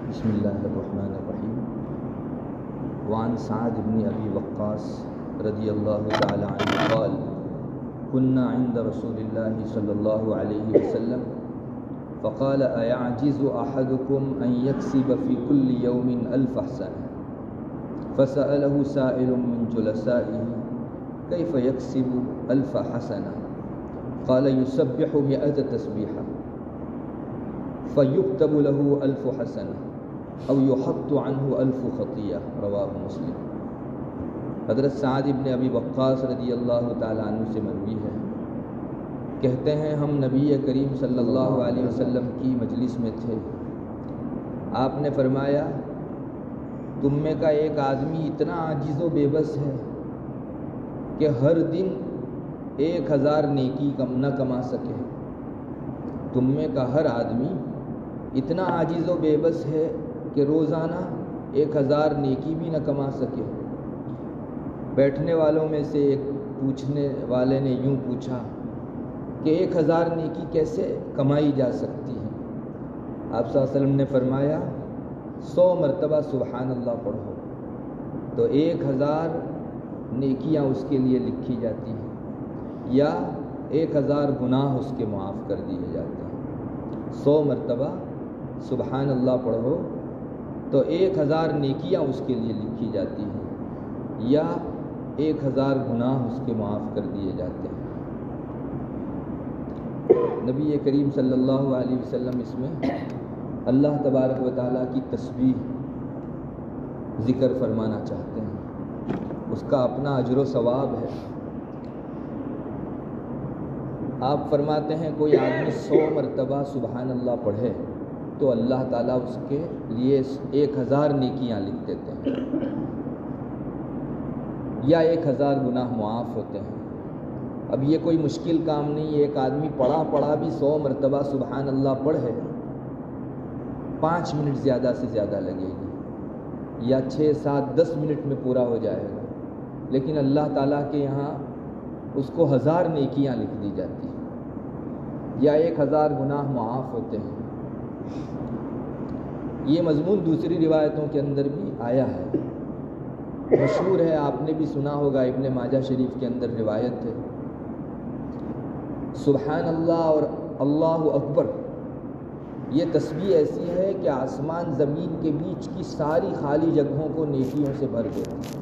بسم اللہ الرحمن الرحیم. وعن سعد بن ابی وقاص رضی اللہ تعالی عنہ قال كنا عند رسول اللہ صلی اللہ علیہ وسلم فقال أيعجز أحدكم أن يكسب في كل يوم 1000 حسنة فسأله سائل من جلسائه كيف يكسب 1000 حسنة قال يسبح 100 تسبيحة فيكتب له 1000 حسنة او يحط عنه 1000 خطیہ. رواہ مسلم. حضرت سعد بن ابی وقاص رضی اللہ تعالیٰ عنہ سے مروی ہے، کہتے ہیں ہم نبی کریم صلی اللہ علیہ وسلم کی مجلس میں تھے. آپ نے فرمایا تم میں کا ایک آدمی اتنا عاجز و بے بس ہے کہ ہر دن 1000 نیکی نہ کما سکے. تم میں کا ہر آدمی اتنا عاجز و بے بس ہے کہ روزانہ 1000 نیکی بھی نہ کما سکے. بیٹھنے والوں میں سے ایک پوچھنے والے نے یوں پوچھا کہ 1000 نیکی کیسے کمائی جا سکتی ہے؟ آپ صلی اللہ علیہ وسلم نے فرمایا 100 مرتبہ سبحان اللہ پڑھو تو 1000 نیکیاں اس کے لیے لکھی جاتی ہیں یا 1000 گناہ اس کے معاف کر دیے جاتے ہیں. 100 مرتبہ سبحان اللہ پڑھو تو 1000 نیکیاں اس کے لیے لکھی جاتی ہیں یا 1000 گناہ اس کے معاف کر دیے جاتے ہیں. نبی کریم صلی اللہ علیہ وسلم اس میں اللہ تبارک و تعالیٰ کی تسبیح ذکر فرمانا چاہتے ہیں. اس کا اپنا اجر و ثواب ہے. آپ فرماتے ہیں کوئی آدمی 100 مرتبہ سبحان اللہ پڑھے تو اللہ تعالیٰ اس کے لیے 1000 نیکیاں لکھ دیتے ہیں یا 1000 گناہ معاف ہوتے ہیں. اب یہ کوئی مشکل کام نہیں ہے. ایک آدمی پڑھا بھی 100 مرتبہ سبحان اللہ پڑھے 5 منٹ زیادہ سے زیادہ لگے گی یا 6 7 10 منٹ میں پورا ہو جائے گا، لیکن اللہ تعالیٰ کے یہاں اس کو 1000 نیکیاں لکھ دی جاتی ہیں یا 1000 گناہ معاف ہوتے ہیں. یہ مضمون دوسری روایتوں کے اندر بھی آیا ہے، مشہور ہے، آپ نے بھی سنا ہوگا. ابن ماجہ شریف کے اندر روایت ہے سبحان اللہ اور اللہ اکبر یہ تسبیح ایسی ہے کہ آسمان زمین کے بیچ کی ساری خالی جگہوں کو نیکیوں سے بھر دیتی ہے.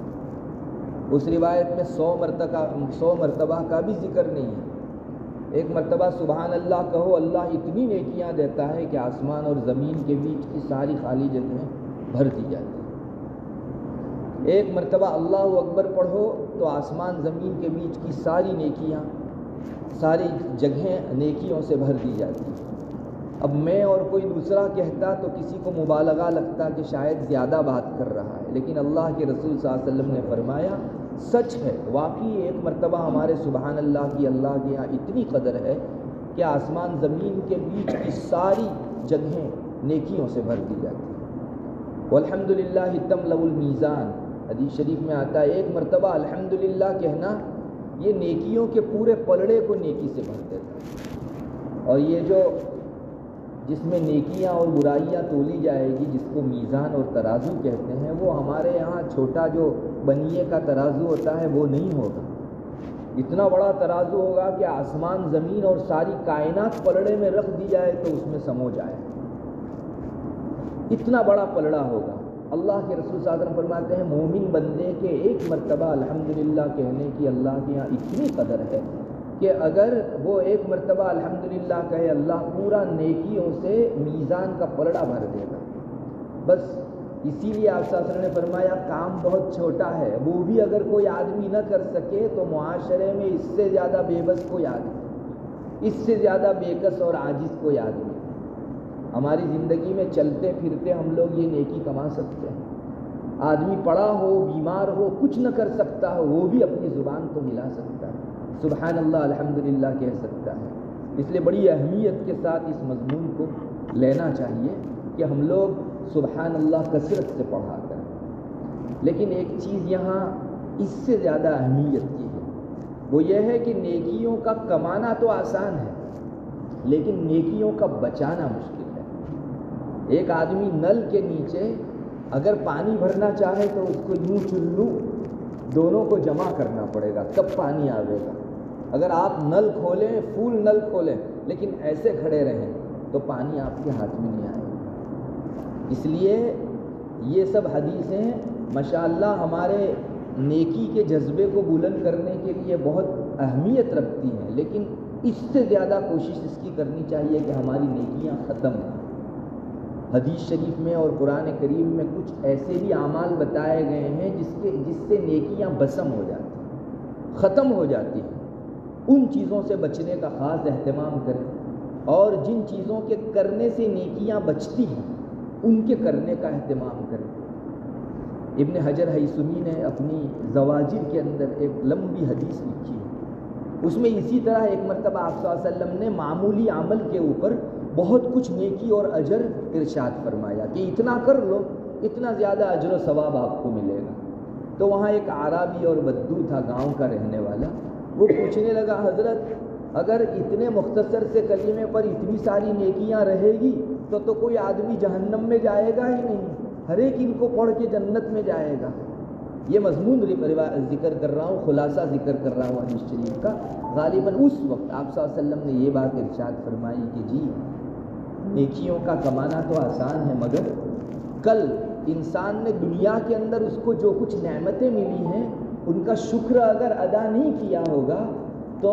اس روایت میں 100 مرتبہ کا بھی ذکر نہیں ہے. ایک مرتبہ سبحان اللہ کہو، اللہ اتنی نیکیاں دیتا ہے کہ آسمان اور زمین کے بیچ کی ساری خالی جگہیں بھر دی جاتی ہیں. ایک مرتبہ اللہ اکبر پڑھو تو آسمان زمین کے بیچ کی ساری نیکیاں، ساری جگہیں نیکیوں سے بھر دی جاتی ہیں. اب میں اور کوئی دوسرا کہتا تو کسی کو مبالغہ لگتا کہ شاید زیادہ بات کر رہا ہے، لیکن اللہ کے رسول صلی اللہ علیہ وسلم نے فرمایا سچ ہے، واقعی ایک مرتبہ ہمارے سبحان اللہ کی اللہ کے یہاں اتنی قدر ہے کہ آسمان زمین کے بیچ کی ساری جگہیں نیکیوں سے بھر دی جاتی ہیں. والحمدللہ تملأ المیزان، حدیث شریف میں آتا ہے ایک مرتبہ الحمدللہ کہنا یہ نیکیوں کے پورے پلڑے کو نیکی سے بھر دیتا ہے. اور یہ جو جس میں نیکیاں اور برائیاں تولی جائے گی، جس کو میزان اور ترازو کہتے ہیں، وہ ہمارے یہاں چھوٹا جو بنیے کا ترازو ہوتا ہے وہ نہیں ہوگا. اتنا بڑا ترازو ہوگا کہ آسمان زمین اور ساری کائنات پلڑے میں رکھ دی جائے تو اس میں سمو جائے. اتنا بڑا پلڑا ہوگا. اللہ کے رسول صلی اللہ علیہ وسلم فرماتے ہیں مومن بندے کے ایک مرتبہ الحمدللہ کہنے کی اللہ کے یہاں اتنی قدر ہے کہ اگر وہ ایک مرتبہ الحمدللہ کہے اللہ پورا نیکیوں سے میزان کا پلڑا بھر دے گا. بس اسی لیے آپ صلی اللہ علیہ وسلم نے فرمایا کام بہت چھوٹا ہے، وہ بھی اگر کوئی آدمی نہ کر سکے تو معاشرے میں اس سے زیادہ بے بس کوئی آدمی، اس سے زیادہ بے کس اور عاجز کوئی آدمی. ہماری زندگی میں چلتے پھرتے ہم لوگ یہ نیکی کما سکتے ہیں. آدمی پڑا ہو، بیمار ہو، کچھ نہ کر سکتا ہو، وہ بھی اپنی زبان کو ہلا سکتا ہے، سبحان اللہ الحمدللہ کہہ سکتا ہے. اس لیے بڑی اہمیت کے ساتھ اس مضمون کو لینا چاہیے کہ ہم لوگ سبحان اللہ کثرت سے پڑھا کریں. لیکن ایک چیز یہاں اس سے زیادہ اہمیت کی ہے، وہ یہ ہے کہ نیکیوں کا کمانا تو آسان ہے لیکن نیکیوں کا بچانا مشکل ہے. ایک آدمی نل کے نیچے اگر پانی بھرنا چاہے تو اس کو یوں چلو دونوں کو جمع کرنا پڑے گا تب پانی آئے گا. اگر آپ نل کھولیں فل نل کھولیں لیکن ایسے کھڑے رہیں تو پانی آپ کے ہاتھ میں نہیں آئے گا. اس لیے یہ سب حدیثیں ماشاءاللہ ہمارے نیکی کے جذبے کو بلند کرنے کے لیے بہت اہمیت رکھتی ہیں، لیکن اس سے زیادہ کوشش اس کی کرنی چاہیے کہ ہماری نیکیاں ختم نہ ہوں. حدیث شریف میں اور قرآن کریم میں کچھ ایسے بھی اعمال بتائے گئے ہیں جس سے نیکیاں بسم ہو جاتی ہیں، ختم ہو جاتی ہیں. ان چیزوں سے بچنے کا خاص اہتمام کریں، اور جن چیزوں کے کرنے سے نیکیاں بچتی ہیں ان کے کرنے کا اہتمام کریں. ابن حجر ہیثمی نے اپنی زواجر کے اندر ایک لمبی حدیث لکھی ہے. اس میں اسی طرح ایک مرتبہ آپ صلی اللہ علیہ وسلم نے معمولی عمل کے اوپر بہت کچھ نیکی اور اجر ارشاد فرمایا کہ اتنا کر لو اتنا زیادہ اجر و ثواب آپ کو ملے گا. تو وہاں ایک اعرابی اور بدو تھا، گاؤں کا رہنے والا. وہ پوچھنے لگا حضرت اگر اتنے مختصر سے کلمے پر اتنی ساری نیکیاں رہے گی تو کوئی آدمی جہنم میں جائے گا ہی نہیں، ہر ایک ان کو پڑھ کے جنت میں جائے گا. یہ مضمون ذکر کر رہا ہوں، خلاصہ ذکر کر رہا ہوں حدیث شریف کا. غالباً اس وقت آپ صلی اللہ علیہ وسلم نے یہ بات ارشاد فرمائی کہ جی نیکیوں کا کمانا تو آسان ہے، مگر کل انسان نے دنیا کے اندر اس کو جو کچھ نعمتیں ملی ہیں ان کا شکر اگر ادا نہیں کیا ہوگا تو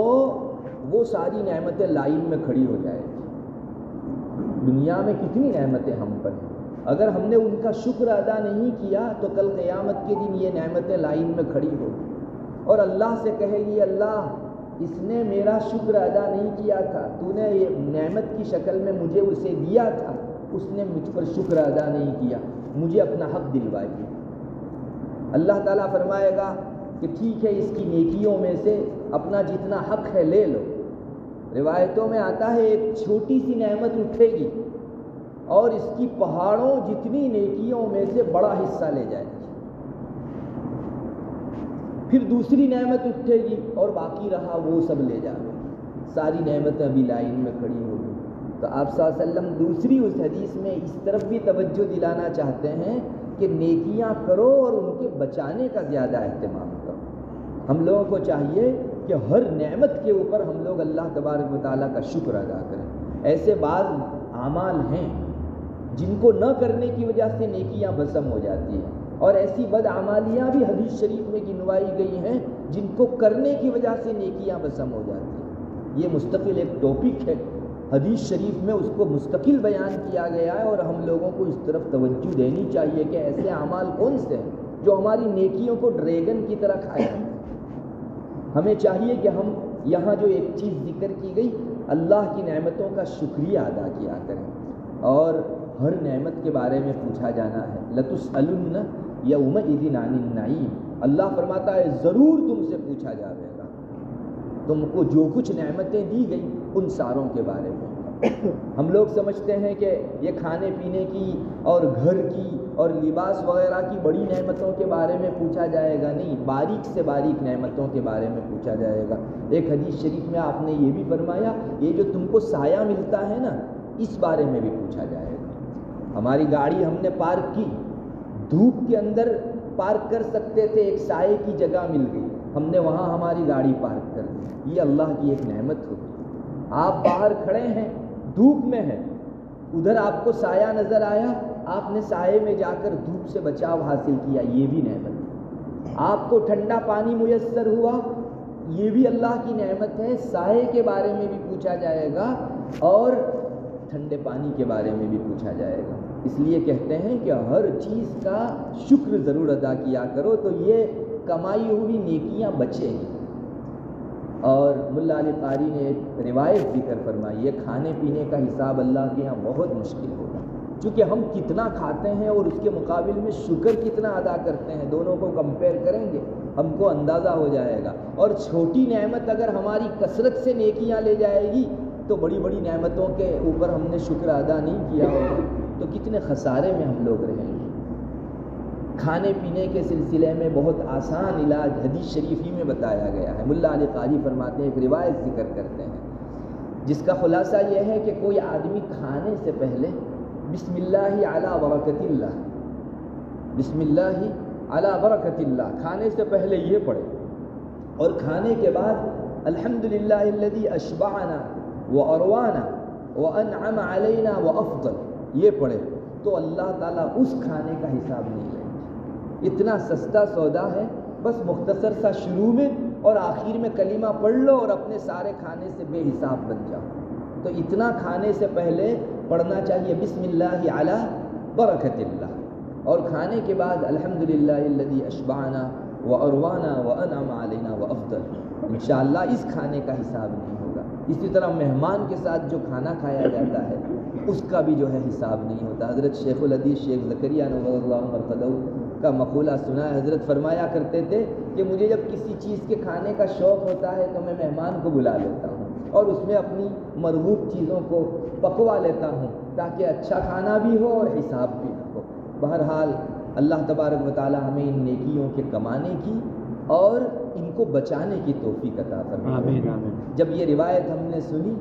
وہ ساری نعمتیں لائن میں کھڑی ہو جائے گی. دنیا میں کتنی نعمتیں ہم پر ہیں، اگر ہم نے ان کا شکر ادا نہیں کیا تو کل قیامت کے دن یہ نعمتیں لائن میں کھڑی ہوگی اور اللہ سے کہے گی اللہ اس نے میرا شکر ادا نہیں کیا تھا، تو نے یہ نعمت کی شکل میں مجھے اسے دیا تھا، اس نے مجھ پر شکر ادا نہیں کیا، مجھے اپنا حق دلوائیے. اللہ تعالیٰ فرمائے گا کہ ٹھیک ہے اس کی نیکیوں میں سے اپنا جتنا حق ہے لے لو. روایتوں میں آتا ہے ایک چھوٹی سی نعمت اٹھے گی اور اس کی پہاڑوں جتنی نیکیوں میں سے بڑا حصہ لے جائے گی. پھر دوسری نعمت اٹھے گی اور باقی رہا وہ سب لے جائے گی. ساری نعمتیں ابھی لائن میں کھڑی ہو گئی. تو آپ صلی اللہ علیہ وسلم دوسری اس حدیث میں اس طرف بھی توجہ دلانا چاہتے ہیں کہ نیکیاں کرو اور ان کے بچانے کا زیادہ اہتمام کرو. ہم لوگوں کو چاہیے کہ ہر نعمت کے اوپر ہم لوگ اللہ تبارک و تعالیٰ کا شکر ادا کریں. ایسے بعض اعمال ہیں جن کو نہ کرنے کی وجہ سے نیکیاں بسم ہو جاتی ہیں، اور ایسی بدعمالیاں بھی حدیث شریف میں گنوائی گئی ہیں جن کو کرنے کی وجہ سے نیکیاں بسم ہو جاتی ہیں. یہ مستقل ایک ٹاپک ہے، حدیث شریف میں اس کو مستقل بیان کیا گیا ہے، اور ہم لوگوں کو اس طرف توجہ دینی چاہیے کہ ایسے اعمال کون سے ہیں جو ہماری نیکیوں کو ڈریگن کی طرح کھائے. ہمیں چاہیے کہ ہم یہاں جو ایک چیز ذکر کی گئی اللہ کی نعمتوں کا شکریہ ادا کیا کریں، اور ہر نعمت کے بارے میں پوچھا جانا ہے. لَتُسْأَلُنَّ يَوْمَئِذٍ عَنِ النَّعِيمِ. اللہ فرماتا ہے ضرور تم سے پوچھا جائے گا تم کو جو کچھ نعمتیں دی گئی ان ساروں کے بارے میں. ہم لوگ سمجھتے ہیں کہ یہ کھانے پینے کی اور گھر کی اور لباس وغیرہ کی بڑی نعمتوں کے بارے میں پوچھا جائے گا. نہیں، باریک سے باریک نعمتوں کے بارے میں پوچھا جائے گا. ایک حدیث شریف میں آپ نے یہ بھی فرمایا یہ جو تم کو سایہ ملتا ہے نا اس بارے میں بھی پوچھا جائے گا. ہماری گاڑی ہم نے پارک کی، دھوپ کے اندر پارک کر سکتے تھے، ایک سائے کی جگہ مل گئی، ہم نے وہاں ہماری گاڑی پارک کر دی. یہ اللہ کی ایک نعمت ہوتی. آپ باہر کھڑے ہیں دھوپ میں ہیں، ادھر آپ کو سایہ نظر آیا، آپ نے سائے میں جا کر دھوپ سے بچاؤ حاصل کیا، یہ بھی نعمت ہے. آپ کو ٹھنڈا پانی میسر ہوا، یہ بھی اللہ کی نعمت ہے. سائے کے بارے میں بھی پوچھا جائے گا اور ٹھنڈے پانی کے بارے میں بھی پوچھا جائے گا. اس لیے کہتے ہیں کہ ہر چیز کا شکر ضرور ادا کیا کرو تو یہ کمائی ہوئی نیکیاں بچے گی. اور ملا علی قاری نے ایک روایت ذکر فرمائی ہے کھانے پینے کا حساب اللہ کے یہاں بہت مشکل ہوگا، چونکہ ہم کتنا کھاتے ہیں اور اس کے مقابل میں شکر کتنا ادا کرتے ہیں، دونوں کو کمپیئر کریں گے ہم کو اندازہ ہو جائے گا. اور چھوٹی نعمت اگر ہماری کثرت سے نیکیاں لے جائے گی تو بڑی بڑی نعمتوں کے اوپر ہم نے شکر ادا نہیں کیا ہوگا تو کتنے خسارے میں ہم لوگ رہیں گے. کھانے پینے کے سلسلے میں بہت آسان علاج حدیث شریف ہی میں بتایا گیا ہے. ملا علی قاری فرماتے ہیں، ایک روایت ذکر کرتے ہیں جس کا خلاصہ یہ ہے کہ کوئی آدمی کھانے سے پہلے بسم اللہ علی برکت اللہ، بسم اللہ علی برکت اللہ، کھانے سے پہلے یہ پڑھے، اور کھانے کے بعد الحمدللہ الذی اشبعنا واروانا وانعم علینا وافضل یہ پڑھے، تو اللہ تعالیٰ اس کھانے کا حساب نہیں لیں گے۔ اتنا سستا سودا ہے، بس مختصر سا شروع میں اور آخر میں کلمہ پڑھ لو اور اپنے سارے کھانے سے بے حساب بن جاؤ۔ تو اتنا کھانے سے پہلے پڑھنا چاہیے بسم اللہ علی برکت اللہ، اور کھانے کے بعد الحمدللہ الذی اشبعنا واروانا وانعم علینا وافضل۔ انشاءاللہ اس کھانے کا حساب نہیں ہوگا۔ اسی طرح مہمان کے ساتھ جو کھانا کھایا جاتا ہے اس کا بھی جو ہے حساب نہیں ہوتا۔ حضرت شیخ الحدیث شیخ زکریا نور اللہ مرقدہ کا مقولہ سنا ہے، حضرت فرمایا کرتے تھے کہ مجھے جب کسی چیز کے کھانے کا شوق ہوتا ہے تو میں مہمان کو بلا لیتا ہوں اور اس میں اپنی مرغوب چیزوں کو پکوا لیتا ہوں تاکہ اچھا کھانا بھی ہو اور حساب بھی نہ ہو۔ بہرحال اللہ تبارک و تعالی ہمیں ان نیکیوں کے کمانے کی اور ان کو بچانے کی توفیق عطا فرمائے۔ آمین آمین۔ جب یہ روایت ہم نے سنی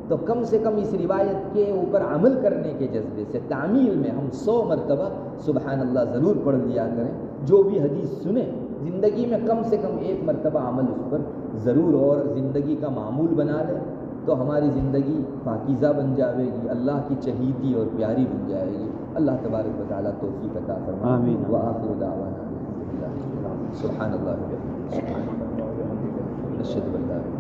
تو کم سے کم اس روایت کے اوپر عمل کرنے کے جذبے سے تعمیل میں ہم 100 مرتبہ سبحان اللہ ضرور پڑھ لیا کریں۔ جو بھی حدیث سنیں زندگی میں کم سے کم 1 مرتبہ عمل اس پر ضرور اور زندگی کا معمول بنا لیں تو ہماری زندگی پاکیزہ بن جائے گی، اللہ کی چہیتی اور پیاری بن جائے گی۔ اللہ تبارک و تعالیٰ توفیق عطا فرمائے۔ آمین۔ وآخر دعوانا الحمدللہ سبحان اللہ وبحمدہ، اشہد ان لا الہ الا اللہ۔